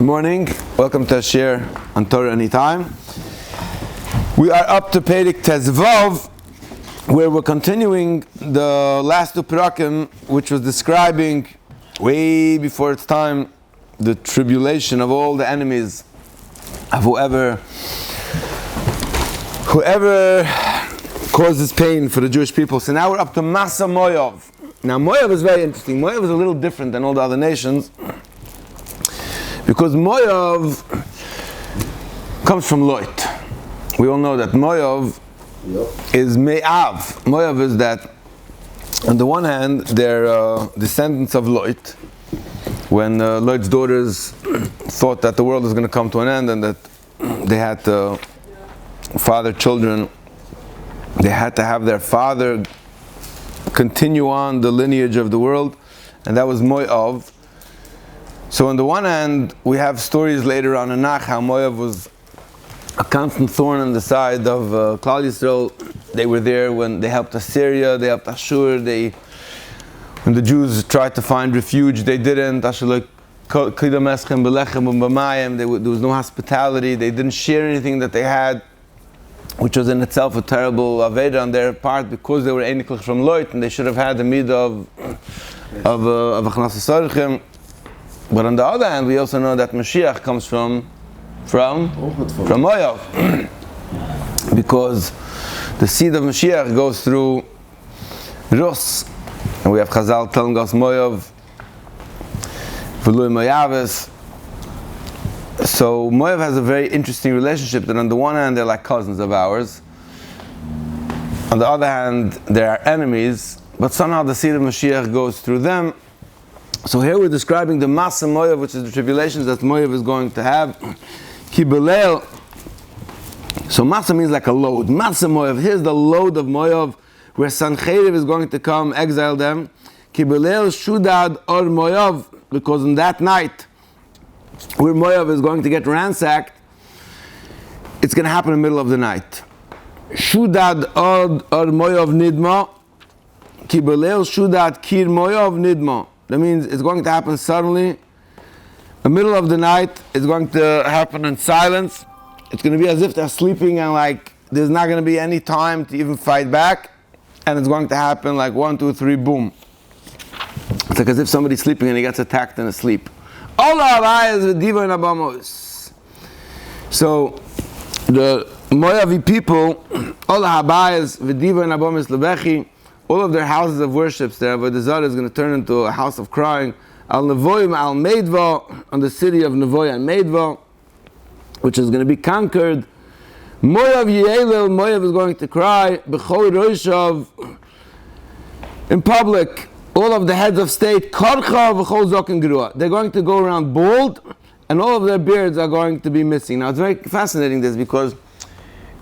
Good morning. Welcome to Share on Torah Anytime. We are up to Perek Tezvav, where we're continuing the last two parakim, which was describing way before its time the tribulation of all the enemies of whoever causes pain for the Jewish people. So now we're up to Masa Moav. Now Moav is very interesting. Moav is a little different than all the other nations, because Moav comes from Lot. We all know that Moav is Me'av. Moav is that, on the one hand, they're descendants of Lot. When Lot's daughters thought that the world was going to come to an end and that they had to father children, they had to have their father continue on the lineage of the world, and that was Moav. So on the one hand, we have stories later on in Nach how Moav was a constant thorn in the side of Klal Yisrael. They were there when they helped Assyria, they helped Ashur. When the Jews tried to find refuge, they didn't. There was no hospitality. They didn't share anything that they had, which was in itself a terrible aveda on their part, because they were einiklich from Lot, and they should have had the midah of achnasas orchim. But on the other hand, we also know that Mashiach comes from Moav, because the seed of Mashiach goes through Rus, and we have Chazal telling us Moav, V'loi Moavis. So Moav has a very interesting relationship. That on the one hand, they're like cousins of ours. On the other hand, they are enemies. But somehow the seed of Mashiach goes through them. So here we're describing the Masa Moav, which is the tribulations that Moav is going to have. Kibelel. So Masa means like a load. Masa Moav, here's the load of Moav, where Sancheriv is going to come, exile them. Kibelel Shudad or Moav, because on that night, where Moav is going to get ransacked, it's going to happen in the middle of the night. Shudad or Moav Nidma. Kibelel Shudad Kir Moav Nidma. That means it's going to happen suddenly. In the middle of the night, it's going to happen in silence. It's going to be as if they're sleeping and like there's not going to be any time to even fight back. And it's going to happen like 1, 2, 3, boom. It's like as if somebody's sleeping and he gets attacked in his sleep. So the Moavi people, all of their houses of worship, their avodah zarah is going to turn into a house of crying. Al Nevoim al Meidva, on the city of Nevoy and Meidva, which is going to be conquered. Moav Ye'elel, Moav is going to cry. B'chol Roshav, in public, all of the heads of state, Karcha v'chol Zoken Gerua. They're going to go around bald, and all of their beards are going to be missing. Now it's very fascinating this, because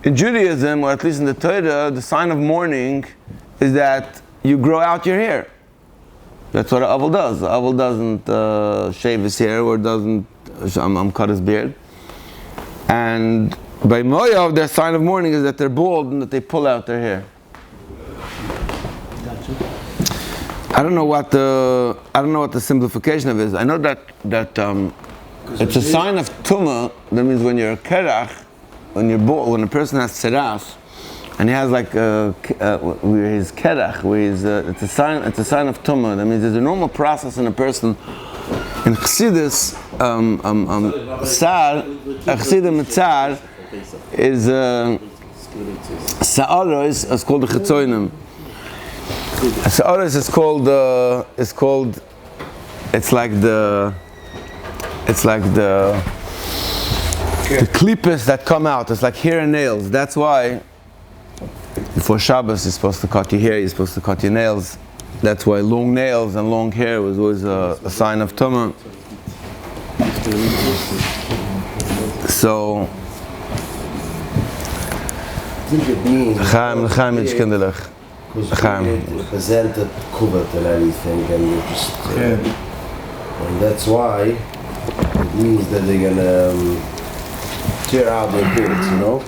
in Judaism, or at least in the Torah, the sign of mourning is that you grow out your hair. That's what an Aval does. The Aval doesn't shave his hair or doesn't cut his beard. And by Moav, their sign of mourning is that they're bald and that they pull out their hair. Gotcha. I don't know what the simplification of it is. I know that it's a sign of tumah. That means when you're a kerach, when you're bald, when a person has tzeras, and he has like where his kerach, it's a sign of tumah. That means there's a normal process in a person. In Chassidus, Chassidim Tsar is Sa'aros is called the Chetzonim. Sa'aros is called it's like the klippos that come out. It's like hair and nails. That's why before Shabbos you're supposed to cut your hair, you're supposed to cut your nails. That's why long nails and long hair was always a sign of tumah. So Chaim Yitzkindelig. Chaim represented Kubat and everything, and that's why it means that they're gonna tear out their beards, you know?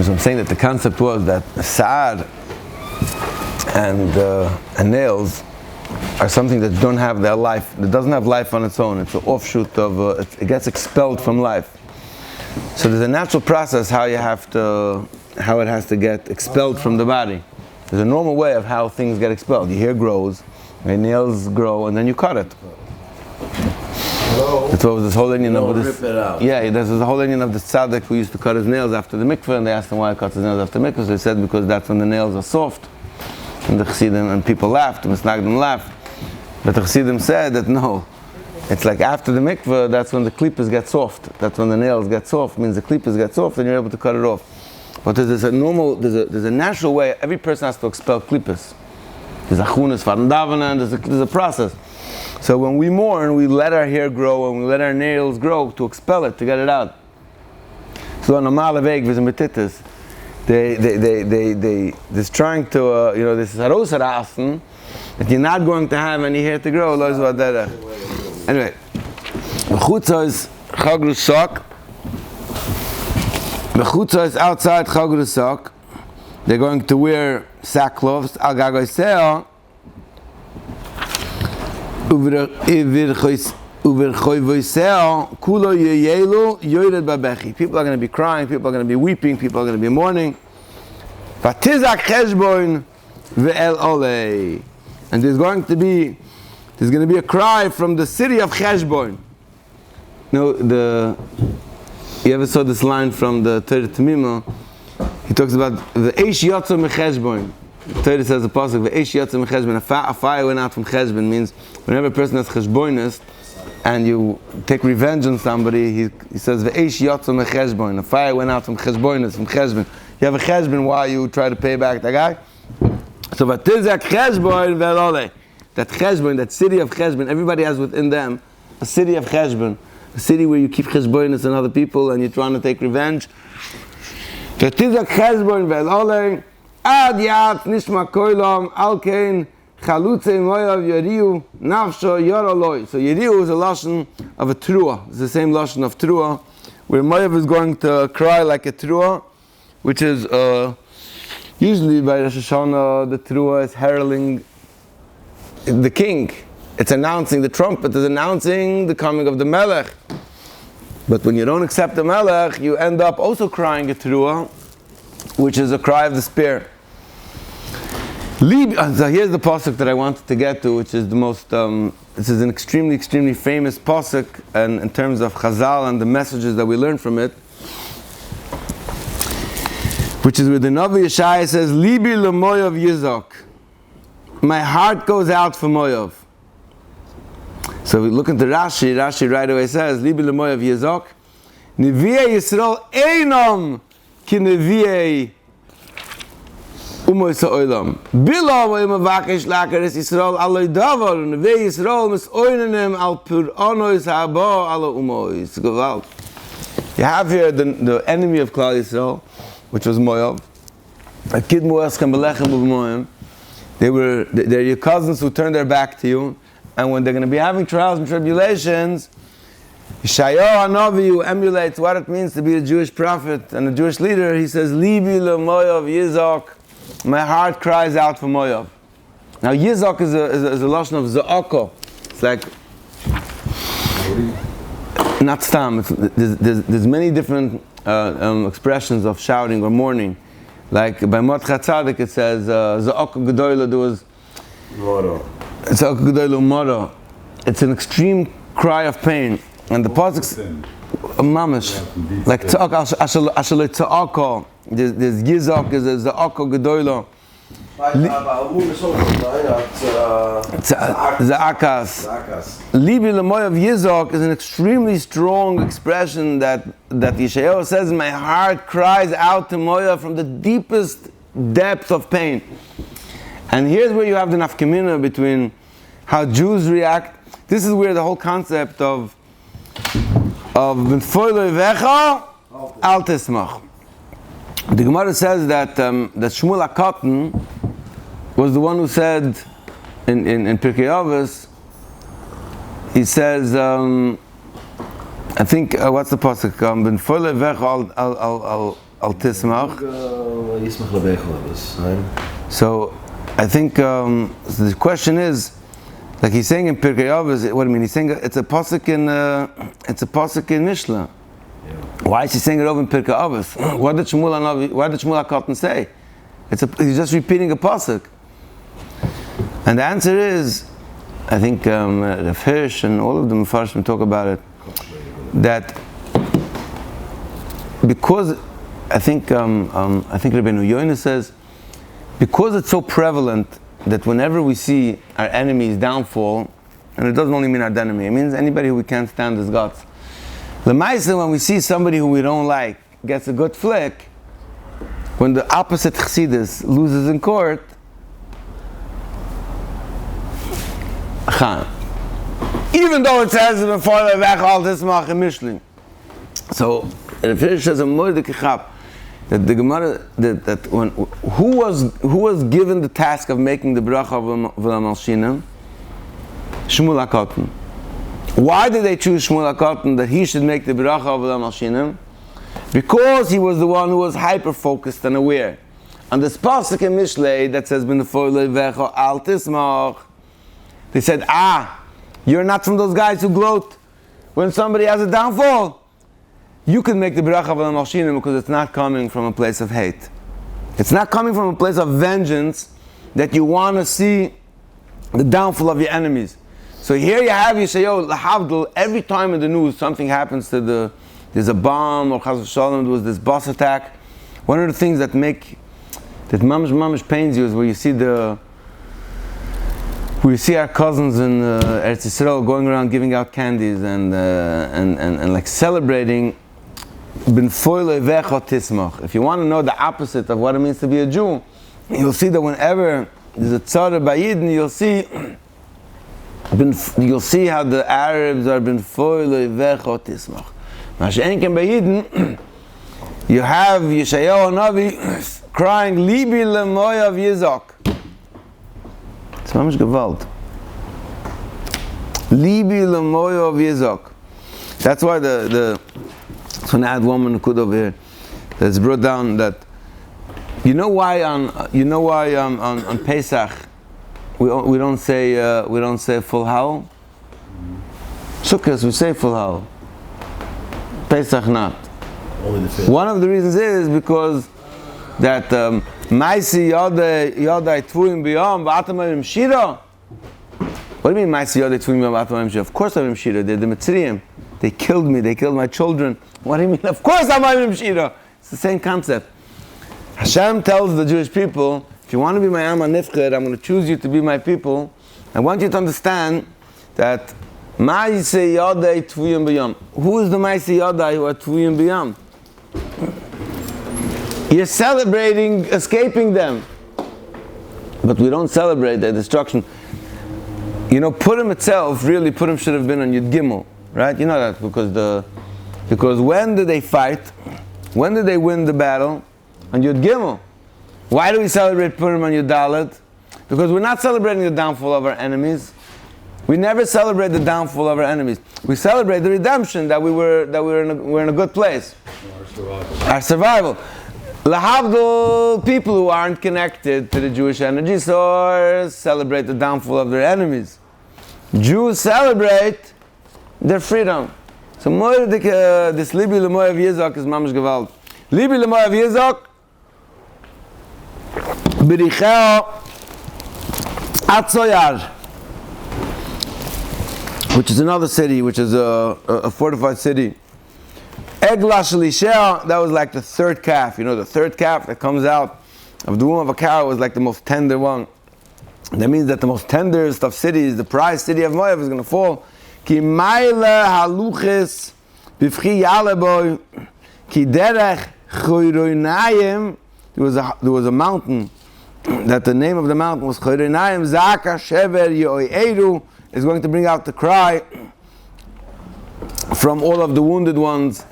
So I'm saying that the concept was that Sa'ar and nails are something that don't have their life, that doesn't have life on its own. It's an offshoot of, it gets expelled from life. So there's a natural process how it has to get expelled from the body. There's a normal way of how things get expelled. Your hair grows, your nails grow, and then you cut it. That's what was this whole Indian of this. Rip it out. Yeah, there's the whole Indian of the tzaddik who used to cut his nails after the mikveh, and they asked him why he cuts his nails after the mikveh. So he said because that's when the nails are soft. And the chassidim and people laughed, the misnagdim laughed. But the chassidim said that no, it's like after the mikveh, that's when the klippas get soft. That's when the nails get soft. Means the klippas get soft, and you're able to cut it off. But there's a natural way. Every person has to expel klippas. There's a chunas van davenen. There's a process. So when we mourn, we let our hair grow and we let our nails grow to expel it, to get it out. So on normale Weg, wir sind betitis. They're trying to, this is herausrasen, that you're not going to have any hair to grow. Anyway, Mechutza is Chagru Sok. Mechutza is outside Chagru Sok. They're going to wear sackcloths. Al Gagoiseo. People are going to be crying, people are going to be weeping, people are going to be mourning. And there's going to be a cry from the city of Cheshboin. You ever saw this line from the Torah Tamima? He talks about the Eish Yotzo Mecheshboin. The Torah says the pasuk, "Ve'esh yatzim cheshbon." A fire went out from cheshbon means whenever a person has cheshbonis and you take revenge on somebody, he says, "Ve'esh yatzim cheshbon." A fire went out from cheshbonis, from cheshbon. You have a cheshbon while you try to pay back the guy. So v'tizak cheshbon ve'lole. That cheshbon, that city of cheshbon, everybody has within them a city of cheshbon, a city where you keep cheshbonis on other people and you're trying to take revenge. V'tizak cheshbon ve'lole. Ad yat nishma koilam alkein chalutze moyav yeriu nafsho yoroloi. So yeriu is a lashon of a trua. It's the same lashon of trua, where moyav is going to cry like a trua, which is usually by Rosh Hashanah the trua is heralding the king. It's announcing, the trumpet is announcing the coming of the melech. But when you don't accept the melech, you end up also crying a trua, which is a cry of despair. So here's the pasuk that I wanted to get to, which is the most, this is an extremely, extremely famous pasuk, and in terms of Chazal and the messages that we learn from it, which is where the Navi Yeshayahu says, Libi lemoyav yizok. My heart goes out for Moyav. So we look into Rashi right away says, Libi lemoyav yizok. Nevi'ei Yisrael einom ki nevi'ei umois ha'olam. Bila v'imavakesh lakaris Yisrael aloi davar, nevi'ei Yisrael misoinenem al pur'onois ha'aba ala umois. Gewalt. You have here the enemy of Klal Yisrael, which was Moav. Akid Moaschem belechem u'moim. They're your cousins who turn their back to you, and when they're going to be having trials and tribulations, Yeshayahu Hanavi, who emulates what it means to be a Jewish prophet and a Jewish leader, he says, Libi lemoyav Yizok, my heart cries out for Moav. Now Yizok is a lashon of Za'ako. It's like, not stam, there's many different expressions of shouting or mourning. Like by Mordechai Tzaddik it says, Za'ako Gedoyla, there was Moro. Za'ako Gedoyla Moro. It's an extreme cry of pain. And the pasuk, mamish, like tzak ashalei tzaka. There's yizak, there's za'aka gedoyla. Za'akas. Libi lemoyav yizak is an extremely strong expression that Yeshayahu says, my heart cries out to Moyav from the deepest depth of pain. And here's where you have the nafkamina between how Jews react. This is where the whole concept of B'nfoiloi vecha al tismach. The Gemara says that Shmuel HaKatan was the one who said in Pirkei Avos, he says, I think what's the pasuk? B'nfoiloi vecha al tismach. So I think the question is, Like he's saying in Pirkei Avos, what do you mean? He's saying it's a pasuk in Mishnah. Yeah. Why is he saying it over in Pirkei Avos? What did Shmuel HaKatan say? He's just repeating a pasuk. And the answer is, I think Rav Hirsch and all of the Mefarshim talk about it, that because I think Rabbeinu Yoina says, because it's so prevalent that whenever we see our enemy's downfall, and it doesn't only mean our enemy, it means anybody who we can't stand his guts. L'maisa, when we see somebody who we don't like gets a good flick, when the opposite chassidus loses in court, even though it says before the vechal tismach in Mishli. So the Fish says a moed kichap that the Gemara that when who was given the task of making the bracha of Malshina? Shmuel HaKatan. Why did they choose Shmuel HaKatan that he should make the bracha of Malshina? Because he was the one who was hyper focused and aware. And this pasuk in Mishlei that says b'nefoi levecha al tismach, they said, you're not from those guys who gloat when somebody has a downfall. You can make the bracha of Malshina because it's not coming from a place of hate. It's not coming from a place of vengeance that you want to see the downfall of your enemies. So here you have Yeshayahu, lahavdil, every time in the news something happens to there's a bomb or chas v'shalom, there was this bus attack. One of the things that mamish pains you is where you see our cousins in Eretz Yisrael going around giving out candies and like celebrating bin foile vecha tismach. If you want to know the opposite of what it means to be a Jew, you'll see that whenever there's a tzara b'yidin, you'll see how the Arabs are bin foile vecha tismach. Mashenken b'yidin, you have Yeshayahu Navi crying libi lemoyav yizok. It's mamish gewalt. Libi lemoyav yizok. That's why so now I had one nekuda over here that's brought down that you know why on Pesach we don't say full howl. Sukkot we say full howl. Pesach not. One of the reasons is because that Maisi Yodai Tvuim B'Yom V'Atamayim Shira. What do you mean Maisi Yodai Tvuim B'Yom V'Atamayim Shira? Of course I'm Shira. They're the Mitzrayim. They killed me. They killed my children. What do you mean? Of course I'm Shira. It's the same concept. Hashem tells the Jewish people, if you want to be my Am HaNifchad, I'm going to choose you to be my people. I want you to understand that Maisi Yodai Tvuim B'Yom. Who is the Maisi Yodai who are Tvuim B'Yom? You're celebrating escaping them. But we don't celebrate their destruction. You know, Purim itself, really Purim should have been on Yud Gimel. Right? You know that because when did they fight? When did they win the battle? On Yud Gimel. Why do we celebrate Purim on Yud Dalet? Because we're not celebrating the downfall of our enemies. We never celebrate the downfall of our enemies. We celebrate the redemption that we're in a good place. Our survival. Lahavdil, people who aren't connected to the Jewish energy source celebrate the downfall of their enemies. Jews celebrate their freedom. So this Libi L'moy of Yizok is mamish gewalt. Libi L'moy of Yizok B'richeo Atzoyar, which is another city, which is a fortified city. Egla Shalishah, that was like the third calf. You know, the third calf that comes out of the womb of a cow was like the most tender one. That means that the most tenderest of cities, the prized city of Moab, is going to fall. Ki maile haluches b'fchi yaleboy ki derech choyroinayim. There was a mountain that the name of the mountain was Choyroinayim. Zaka shever yoeru is going to bring out the cry from all of the wounded ones.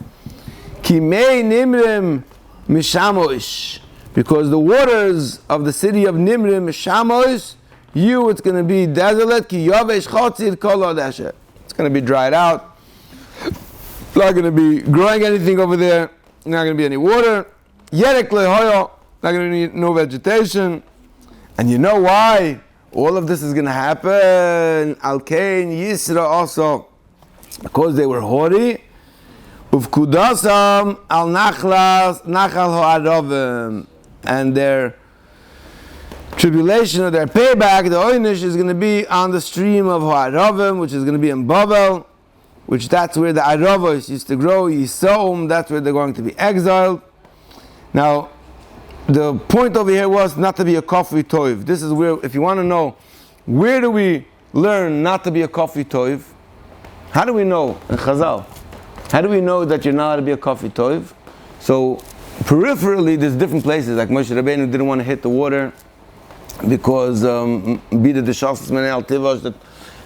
Ki mei nimrim mishamoish, because the waters of the city of Nimrim mishamoish, it's going to be desolate. Ki yovesh chotzir kol odeshet. It's going to be dried out. Not going to be growing anything over there. Not going to be any water. Yerek lehoyo, not going to be no vegetation. And you know why? all of this is going to happen. Al-Kain Yisra also, because they were haughty. Ufkudasam al-Nachal Ha'aravim. And their tribulation or their payback, the Oynish, is going to be on the stream of Ha'aravim, which is going to be in Babel, which that's where the Aravos used to grow. Yisrael, that's where they're going to be exiled. Now, the point over here was not to be a kafri toiv. This is where, if you want to know, where do we learn not to be a kafri toiv? How do we know in Chazal? How do we know that you're not allowed to be a kafri toiv? So, peripherally, there's different places. Like Moshe Rabbeinu didn't want to hit the water because Bida Deshasas Menei Al Tivash, that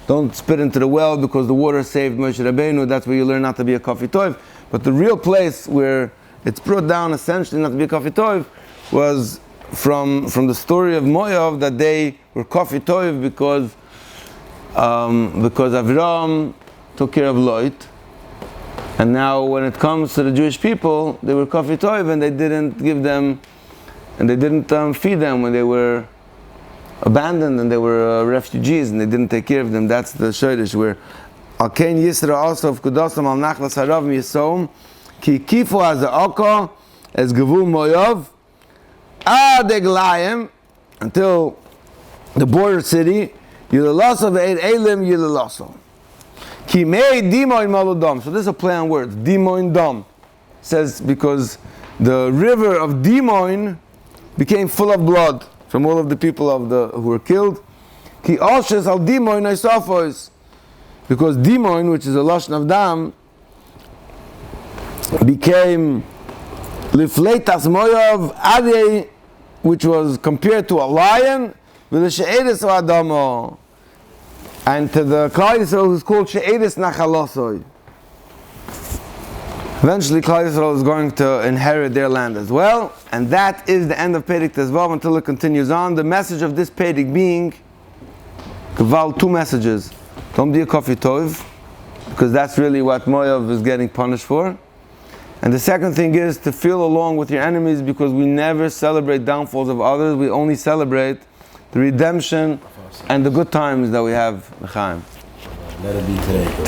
don't spit into the well because the water saved Moshe Rabbeinu. That's where you learn not to be a kafri toiv. But the real place where it's brought down essentially not to be a kafri toiv was from the story of Moav, that they were kafri toiv because Avram took care of Lot, and now when it comes to the Jewish people, they were kafri toiv and they didn't give them, and they didn't feed them when they were abandoned and they were refugees, and they didn't take care of them. That's the shaydish where Al-Kain Yisra also of Kudasam al-Nachlas Haravim Yisom ki kifu az ha'aka as gevul Moav until the border city, Yilalaso ve'ed Elim Yilalaso. Ki mei dimoin maludam. So this is a play on words. Dimoin dam says because the river of Dimoin became full of blood from all of the people who were killed. Ki alshes al Dimoin Isafos, because Dimoin, which is a lashon of dam, became Lifleitas Moav Adei, which was compared to a lion, with the She'edis Adamo, and to the Klal Yisrael who's called She'edis Nachalosoi. Eventually, Klal Yisrael is going to inherit their land as well, and that is the end of Perek Tezvav until it continues on. The message of this Perek being, Kaval, two messages. Don't be a kafri toiv, because that's really what Moav is getting punished for. And the second thing is to feel along with your enemies, because we never celebrate downfalls of others. We only celebrate the redemption and the good times that we have. Let it be today.